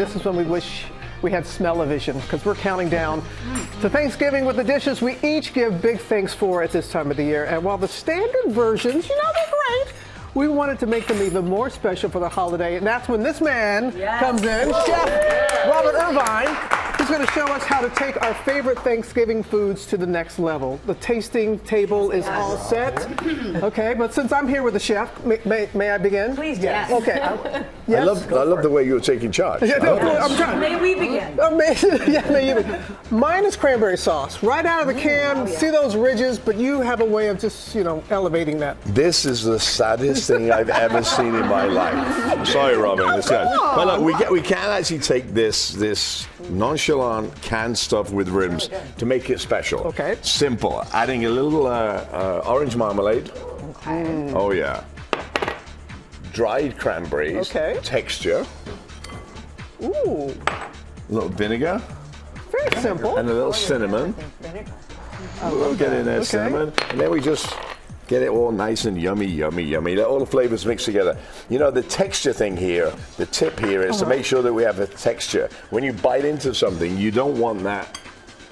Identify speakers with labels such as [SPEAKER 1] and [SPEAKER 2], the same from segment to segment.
[SPEAKER 1] This is when we wish we had smell-o-vision, because we're counting down to Thanksgiving with the dishes we each give big thanks for at this time of the year. And while the standard versions, you know, they're great, we wanted to make them even more special for the holiday. And that's when this man comes in, Chef Robert Irvine. He's going to show us how to take our favorite Thanksgiving foods to the next level. The tasting table is all set. Okay, but since I'm here with the chef, may I begin?
[SPEAKER 2] Please, yes.
[SPEAKER 1] Okay. Yes?
[SPEAKER 3] I love the way you're taking charge.
[SPEAKER 1] Yeah, no, I'm trying.
[SPEAKER 2] May we begin?
[SPEAKER 1] May you begin. Mine is cranberry sauce. Right out of the can, see those ridges, but you have a way of just, you know, elevating that.
[SPEAKER 3] This is the saddest thing I've ever seen in my life. I'm sorry, Robin. But look, we can actually take this nonchalant canned stuff with rims to make it special.
[SPEAKER 1] Okay.
[SPEAKER 3] Simple. Adding a little orange marmalade.
[SPEAKER 1] Okay.
[SPEAKER 3] Oh, yeah. Dried cranberries.
[SPEAKER 1] Okay.
[SPEAKER 3] Texture.
[SPEAKER 1] Ooh.
[SPEAKER 3] A little vinegar.
[SPEAKER 1] Very simple.
[SPEAKER 3] And a little cinnamon. We'll get in there, cinnamon. And then we just get it all nice and yummy, yummy, yummy. Let all the flavors mix together. You know, the texture thing here, the tip here is to make sure that we have a texture. When you bite into something, you don't want that.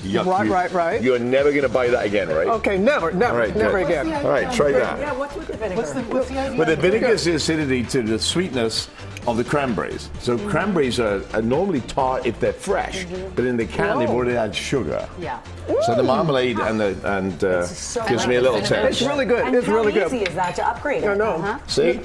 [SPEAKER 3] Yuck.
[SPEAKER 1] Right.
[SPEAKER 3] You're never going to buy that again, right?
[SPEAKER 1] Okay, never again.
[SPEAKER 3] All right, try that.
[SPEAKER 2] Yeah, what's with the vinegar?
[SPEAKER 1] What's the idea?
[SPEAKER 3] But the vinegar is the acidity to the sweetness of the cranberries. So cranberries are normally tart if they're fresh, but in the can they've already had sugar.
[SPEAKER 2] Yeah.
[SPEAKER 3] So the marmalade gives me a little taste.
[SPEAKER 1] It's really good.
[SPEAKER 2] And
[SPEAKER 1] it's really good.
[SPEAKER 2] How easy is that to upgrade it?
[SPEAKER 1] I know.
[SPEAKER 3] See?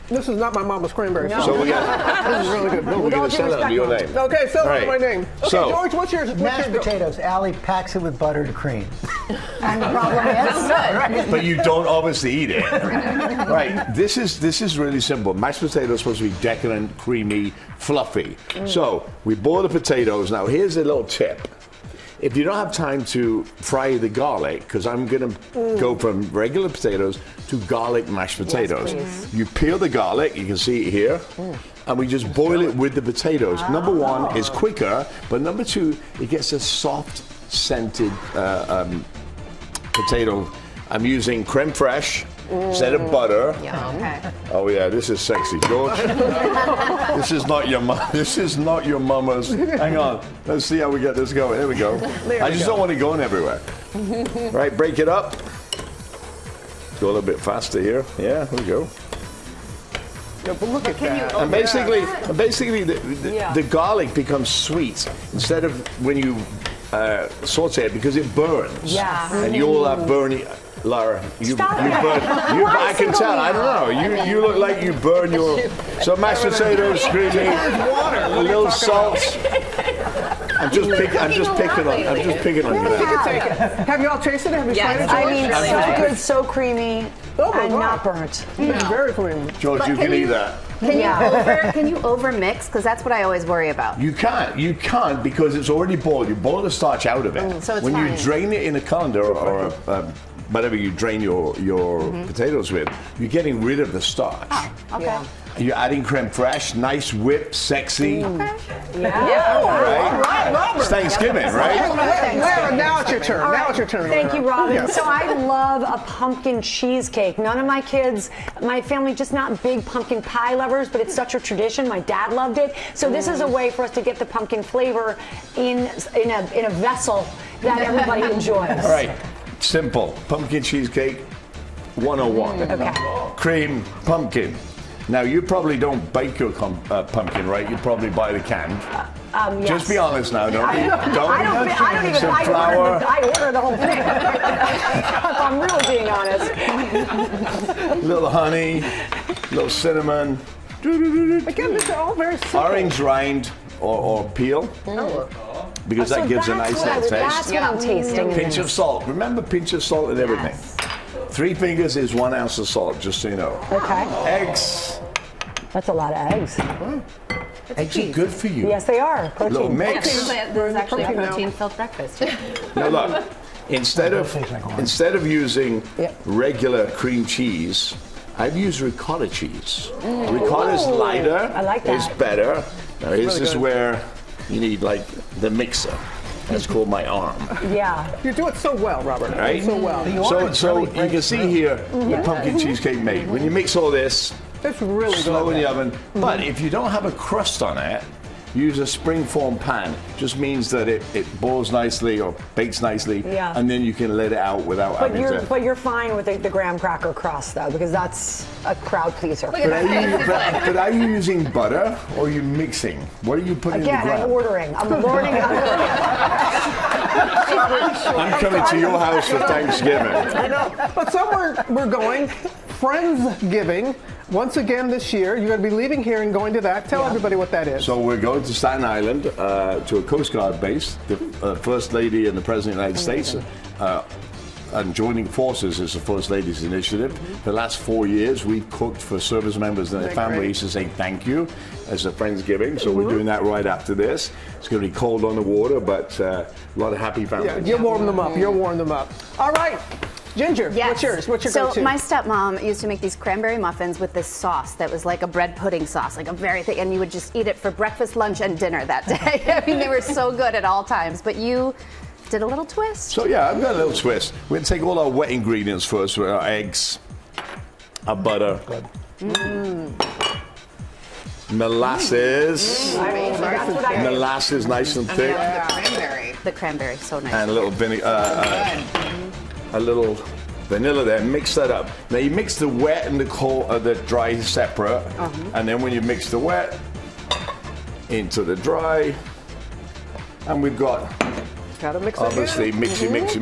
[SPEAKER 1] This is not my mama's cranberry sauce.
[SPEAKER 3] So we got.
[SPEAKER 1] This is really good.
[SPEAKER 3] We're going to sell it under your name.
[SPEAKER 1] Okay, sell it under my name. Okay,
[SPEAKER 3] So,
[SPEAKER 1] George, what's your
[SPEAKER 4] Mashed potatoes. Allie packs it with buttered cream.
[SPEAKER 2] And the problem is?
[SPEAKER 3] but you don't obviously eat it. Right. This is really simple. Mashed potatoes are supposed to be decadent, creamy, fluffy. So we boil the potatoes. Now here's a little tip. If you don't have time to fry the garlic, because I'm going to go from regular potatoes to garlic mashed potatoes.
[SPEAKER 2] Yes,
[SPEAKER 3] you peel the garlic, you can see it here, and we just boil it with the potatoes. Number one is quicker, but number two, it gets a soft, scented potato. I'm using creme fraiche instead of butter.
[SPEAKER 2] Yeah, okay.
[SPEAKER 3] Oh yeah, this is sexy, George. This is not your mama's. Hang on, let's see how we get this going. Here we go. I just don't want it going everywhere. Right, break it up. Go a little bit faster here. Yeah, here we go.
[SPEAKER 1] Yeah, but look at that.
[SPEAKER 3] And basically, the garlic becomes sweet instead of when you saute it because it burns.
[SPEAKER 2] Yeah.
[SPEAKER 3] And you'll burn. Lara, you burn. I can tell. I don't know. You look like you burn your. So mashed potatoes, creamy, a little salt. I'm just picking on you.
[SPEAKER 1] Have you all tasted it? Have you tried it?
[SPEAKER 2] I mean, so good, so creamy, and not burnt.
[SPEAKER 1] Very creamy.
[SPEAKER 3] George, you can eat that.
[SPEAKER 5] Can you overmix? Because that's what I always worry about.
[SPEAKER 3] You can't because it's already boiled. You boil the starch out of it.
[SPEAKER 5] So it's
[SPEAKER 3] when
[SPEAKER 5] fine.
[SPEAKER 3] you drain it in a colander or whatever you drain your potatoes with, you're getting rid of the starch.
[SPEAKER 5] Oh, okay.
[SPEAKER 2] Yeah.
[SPEAKER 3] You're adding creme fraiche, nice whip, sexy.
[SPEAKER 5] Okay.
[SPEAKER 1] All right, Robert.
[SPEAKER 3] It's Thanksgiving, right?
[SPEAKER 1] Lara, now it's your turn. Now it's your turn.
[SPEAKER 2] Thank you, Robin.
[SPEAKER 1] Yes.
[SPEAKER 2] So I love a pumpkin cheesecake. None of my kids, my family, just not big pumpkin pie lovers, but it's such a tradition. My dad loved it. So this is a way for us to get the pumpkin flavor in a vessel that everybody enjoys.
[SPEAKER 3] All right, simple. Pumpkin cheesecake 101.
[SPEAKER 2] Okay.
[SPEAKER 3] Cream, pumpkin. Now, you probably don't bake your pumpkin, right? You probably buy the canned.
[SPEAKER 2] Yes.
[SPEAKER 3] Just be honest now, don't
[SPEAKER 2] Some flour. I order the whole thing. If I'm really being honest.
[SPEAKER 3] Little honey, little cinnamon.
[SPEAKER 1] Again, these are all very simple.
[SPEAKER 3] Orange rind or peel. Because that gives a nice taste.
[SPEAKER 2] That's what I'm tasting.
[SPEAKER 3] Pinch of salt. Remember, pinch of salt in everything. 3 fingers is 1 ounce of salt, just so you know.
[SPEAKER 2] Okay.
[SPEAKER 3] Eggs.
[SPEAKER 2] That's a lot of eggs.
[SPEAKER 3] Eggs are good for you.
[SPEAKER 2] Yes, they are.
[SPEAKER 3] Little
[SPEAKER 2] Protein.
[SPEAKER 3] mix.
[SPEAKER 5] This is actually a protein-filled breakfast.
[SPEAKER 3] Now look, instead of using regular cream cheese, I've used ricotta cheese. Ricotta's lighter.
[SPEAKER 2] I like that.
[SPEAKER 3] It's better. Now this is where you need like the mixer. That's called my arm.
[SPEAKER 2] Yeah.
[SPEAKER 1] You do it so well, Robert.
[SPEAKER 3] Right?
[SPEAKER 1] So well.
[SPEAKER 3] So you can see here the pumpkin cheesecake made. When you mix all this,
[SPEAKER 1] It's really
[SPEAKER 3] slow
[SPEAKER 1] good.
[SPEAKER 3] in the oven. But if you don't have a crust on it, use a springform pan. Just means that it boils nicely or bakes nicely,
[SPEAKER 2] Yeah.
[SPEAKER 3] and then you can let it out without having to.
[SPEAKER 2] But you're fine with the graham cracker crust though, because that's a crowd pleaser.
[SPEAKER 3] But are you using butter or are you mixing? What are you putting in the
[SPEAKER 2] Again,
[SPEAKER 3] ground?
[SPEAKER 2] I'm ordering. I'm learning how to cook.
[SPEAKER 3] I'm coming to your house for Thanksgiving.
[SPEAKER 1] I know. But somewhere we're going, Friendsgiving. Once again this year, you're going to be leaving here and going to that. Tell everybody what that is.
[SPEAKER 3] So we're going to Staten Island to a Coast Guard base. The First Lady and the President of the United States and joining forces is the First Lady's initiative. The last 4 years, we've cooked for service members and their families to say thank you as a Friendsgiving. So we're doing that right after this. It's going to be cold on the water, but a lot of happy families.
[SPEAKER 1] Yeah, you warm them up. You'll warm them up. All right. Ginger,
[SPEAKER 5] Yes.
[SPEAKER 1] what's yours? What's your
[SPEAKER 5] so
[SPEAKER 1] go-to?
[SPEAKER 5] my stepmom used to make these cranberry muffins with this sauce that was like a bread pudding sauce, like a very thick, and you would just eat it for breakfast, lunch, and dinner that day. I mean, they were so good at all times, but you did a little twist.
[SPEAKER 3] So yeah, I've got a little twist. We're going to take all our wet ingredients first, our eggs, our butter, molasses, molasses nice and thick,
[SPEAKER 5] The cranberry, so nice.
[SPEAKER 3] and a little vinegar, a little vanilla there. Mix that up. Now you mix the wet and the cold, the dry separate, and then when you mix the wet into the dry, and we've got
[SPEAKER 1] Gotta mix it
[SPEAKER 3] obviously
[SPEAKER 1] again.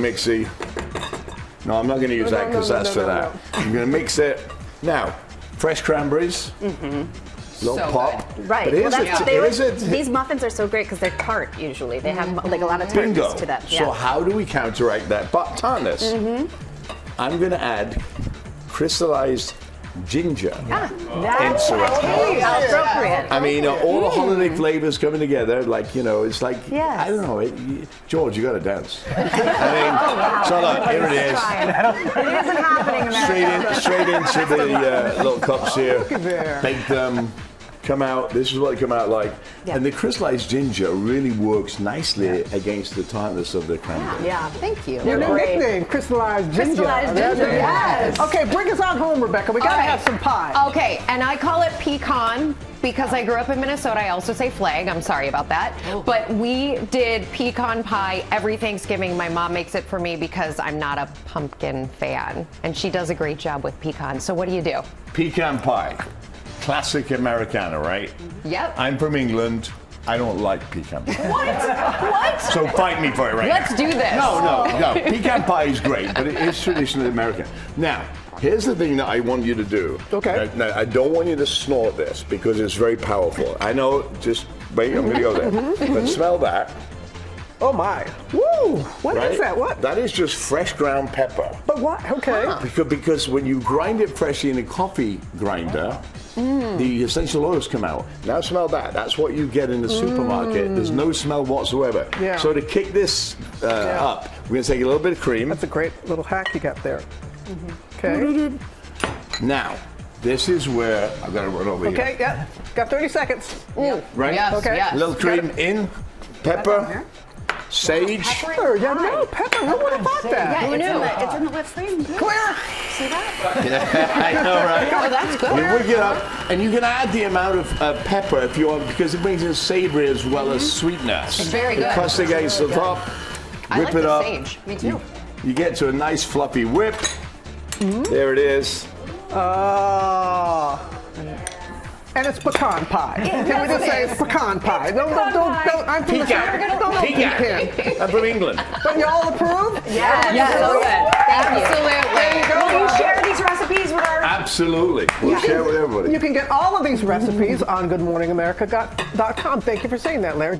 [SPEAKER 3] mixy. No, I'm not going to use that because that's for that. I'm going to mix it now. Fresh cranberries, little pop.
[SPEAKER 5] Right.
[SPEAKER 3] But here's
[SPEAKER 5] these muffins are so great because they're tart usually. They have like a lot of tartness
[SPEAKER 3] bingo.
[SPEAKER 5] to them.
[SPEAKER 3] So how do we counteract that tartness? I'm going to add crystallized ginger into it.
[SPEAKER 5] appropriate.
[SPEAKER 3] I mean, all the holiday flavors coming together, like, you know, it's like,
[SPEAKER 5] Yes.
[SPEAKER 3] I don't know, George, you got to dance. I mean, so look, here it is.
[SPEAKER 2] It isn't happening, America.
[SPEAKER 3] Straight into the little cups here.
[SPEAKER 1] Look at there.
[SPEAKER 3] Bake them. Come out. This is what they come out like.
[SPEAKER 5] Yeah.
[SPEAKER 3] And the crystallized ginger really works nicely against the tartness of the cranberry.
[SPEAKER 2] Yeah.
[SPEAKER 5] Thank you.
[SPEAKER 1] Your new
[SPEAKER 2] Great.
[SPEAKER 1] nickname, Crystallized Ginger.
[SPEAKER 5] Crystallized Ginger, yes.
[SPEAKER 1] Okay, bring us on home, Rebecca. We got to
[SPEAKER 6] All right.
[SPEAKER 1] have some pie.
[SPEAKER 6] Okay, and I call it pecan because I grew up in Minnesota. I also say flag. I'm sorry about that. But we did pecan pie every Thanksgiving. My mom makes it for me because I'm not a pumpkin fan, and she does a great job with pecan. So what do you do?
[SPEAKER 3] Pecan pie. Classic Americana, right?
[SPEAKER 6] Yep.
[SPEAKER 3] I'm from England. I don't like pecan pie.
[SPEAKER 6] What?
[SPEAKER 3] So fight me for it right
[SPEAKER 6] Let's
[SPEAKER 3] now.
[SPEAKER 6] do this.
[SPEAKER 3] No. Pecan pie is great, but it is traditionally American. Now, here's the thing that I want you to do.
[SPEAKER 1] Okay.
[SPEAKER 3] Now, I don't want you to snort this because it's very powerful. I know, just wait, I'm going to go there. But smell that.
[SPEAKER 1] Oh, my. Woo! What is
[SPEAKER 3] Right?
[SPEAKER 1] that? What?
[SPEAKER 3] That is just fresh ground pepper.
[SPEAKER 1] But what? Okay.
[SPEAKER 3] Because when you grind it freshly in a coffee grinder, the essential oils come out. Now smell that. That's what you get in the supermarket. There's no smell whatsoever.
[SPEAKER 1] Yeah.
[SPEAKER 3] So to kick this up, we're going to take a little bit of cream.
[SPEAKER 1] That's a great little hack you got there. Okay.
[SPEAKER 3] Now, this is where I've got to run over
[SPEAKER 1] Okay, yeah. Got 30 seconds.
[SPEAKER 3] Right?
[SPEAKER 6] Yes,
[SPEAKER 1] Okay.
[SPEAKER 6] yes.
[SPEAKER 3] A little cream in, pepper, sage.
[SPEAKER 1] Pepper, yeah, no, pepper. Who would have thought that?
[SPEAKER 5] Yeah, it's in the whipped cream.
[SPEAKER 1] Clear.
[SPEAKER 5] See that?
[SPEAKER 3] I know, right?
[SPEAKER 6] Oh, that's good.
[SPEAKER 3] You whip it up, and you can add the amount of pepper if you want, because it brings in savory as well as sweetness.
[SPEAKER 6] It's very good.
[SPEAKER 3] Press against the top,
[SPEAKER 6] I
[SPEAKER 3] whip
[SPEAKER 6] like
[SPEAKER 3] it
[SPEAKER 6] the
[SPEAKER 3] up.
[SPEAKER 6] sage. Me too.
[SPEAKER 3] You get to a nice fluffy whip. There it is.
[SPEAKER 1] And it's pecan pie. Can we just say it's pecan pie? Don't. I'm from
[SPEAKER 3] Pecan.
[SPEAKER 1] the
[SPEAKER 3] Pecan. I'm from England.
[SPEAKER 1] But you all approve?
[SPEAKER 6] Yes. So good. Absolutely.
[SPEAKER 2] Will you share these recipes with our
[SPEAKER 3] Absolutely. We'll share with everybody.
[SPEAKER 1] You can get all of these recipes on GoodMorningAmerica.com. Thank you for saying that, Larry.